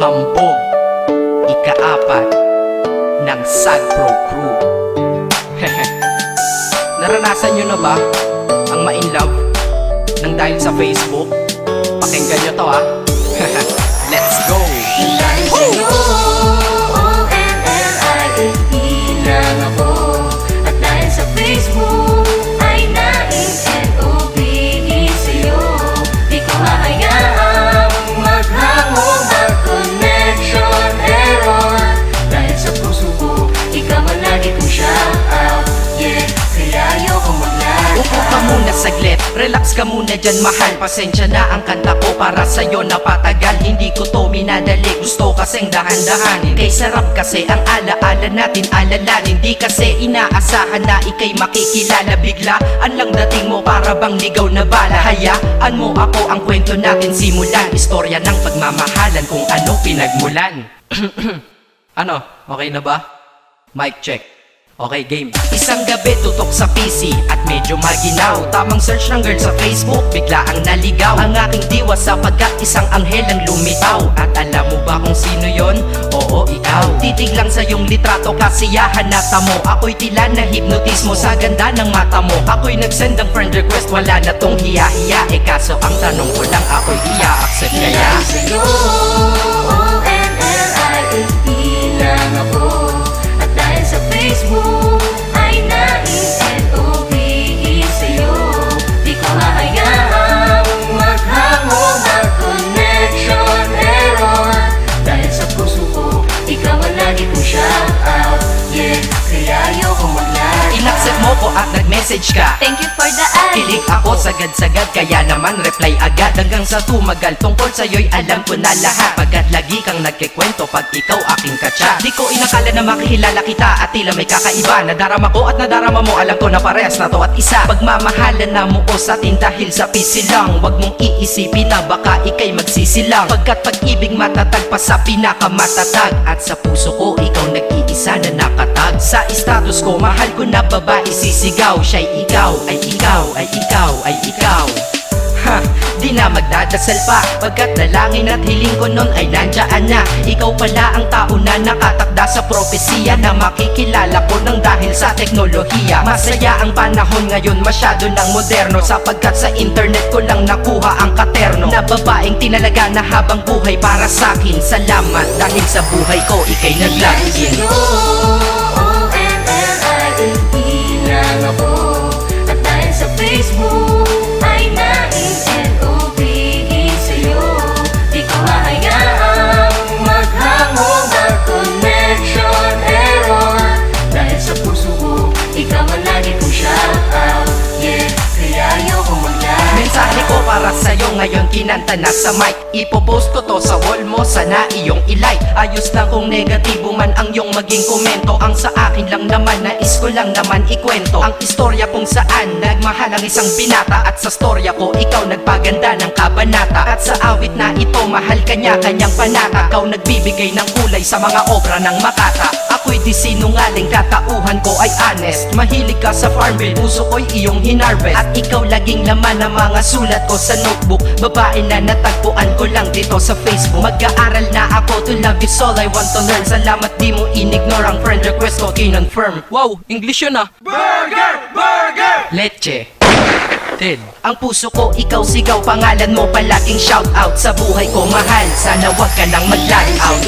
Hambog, ika-4 ng Sad Pro Crew. Naranasan nyo na ba ang ma-inlove nang dahil sa Facebook? Pakinggan nyo to ha. Let's go! Dahil sa'yo, O-N-L-I-F-E lang ako. At dahil sa Facebook ay na-N-O-B-E sa'yo. Di ko hahayaang maghango, mag-connection error. Dahil sa puso ko, ikaw ang lagi kong shout out. Yeah, kaya ayoko mag-lag. Upo ka muna saglit, relax ka muna dyan mahal. Pasensya na ang kanta ko para sa'yo napatagal. Hindi ko to minadali, gusto kasing dahan-dahanin. Kay sarap kasi ang alaala natin alalanin. Di kasi inaasahan na ikay makikilala. Biglaan lang dating mo para bang ligaw na bala. Hayaan mo ako ang kwento natin simulan. Istorya ng pagmamahalan kung ano pinagmulan. Ano, okay na ba? Mic check. Okay, game. Isang gabi tutok sa PC at medyo maginaw. Tamang search ng girl sa Facebook, bigla ang naligaw. Ang aking diwa sapagkat isang anghel ang lumitaw. At alam mo ba kung sino yon? Oo, ikaw. Titig lang sa iyong litrato, kasiyahan na tamo. Ako'y tila na hipnotismo sa ganda ng mata mo. Ako'y nagsend ng friend request, wala na tong hiya-hiya. Kaso ang tanong ko lang, ako'y iya-accept kaya? Dahil sa'yo, O-N-L-I-F-E lang ako. At dahil sa Facebook ay na-N-O-B-E sa'yo. Di ko hahayaang maghango, mag-connection error. Dahil sa puso ko, ikaw ang lagi kong shout out. Yeah, kaya ayoko mag-lag. Inaccept mo ko at nag-message ka. Thank you for the ad. Kilig ako sagad-sagad, kaya naman reply agad. Hanggang sa tumagal, tungkol sa'yo'y alam ko na lahat. Pagkat lagi kang nagkikwento pag ikaw aking katsa. Di ko inakala na makikilala kita at tila may kakaiba. Nadarama ko at nadarama mo, alam ko na parehas na to at isa. Pagmamahalan na mo o sa atin dahil sa PC lang. Huwag mong iisipin na baka ikay magsisilang. Pagkat pag-ibig matatag pa sa pinakamatatag. At sa puso ko, ikaw nag-iisa na nakatag. Sa status ko, mahal ko na babae sisigaw. Siya'y ikaw, ay ikaw, ay ikaw, ay ikaw. Ha, di na magdadasal pa. Pagkat nalangin at hiling ko nun ay nandyaan na. Ikaw pala ang tao na nakatakda sa propesiya. Na makikilala ko nang dahil sa teknolohiya. Masaya ang panahon ngayon, masyado ng moderno. Sapagkat sa internet ko lang nakuha ang katerno. Na babaeng tinalaga na habang buhay para sa'kin. Salamat dahil sa buhay ko ikay nag-login. O-N-L-I-F-E lang ako. At dahil sa Facebook ay na-N-O-B-E sa'yo. Di ko hahayaang maghango, mag-connection error. Dahil sa puso ko, ikaw ang lagi kong shout out. Yeah, kaya ayoko mag-lag. Mensahe ko para sa'yo ngayon kinanta na sa mic. Ipopost ko to sa wall mo, sana iyong ilike. Ayos lang kung negatibo man ang iyong maging komento. Ang sa akin lang naman, nais ko lang naman ikwento ang istorya kung saan nagmahal ang isang binata. At sa storya ko, ikaw nagpaganda ng kabanata. At sa awit na ito, mahal kanya kanyang panata. Ikaw nagbibigay ng kulay sa mga obra ng Makata. Ako'y di sinungaling, katauhan ko ay honest. Mahilig ka sa farm bill, puso ko'y iyong hinarvest. At ikaw laging laman ng mga sulat ko sa notebook. Babae na natagpuan ko lang dito sa Facebook. Mag-aaral na ako, to love is all I want to learn. Salamat di mo inignore ang friend request ko, kinonfirm. Wow, English yun ah. Burger! Burger! Leche. Ted. Ang puso ko, ikaw sigaw, pangalan mo palaging shout out. Sa buhay ko mahal, sana wag ka nang mag-lag out.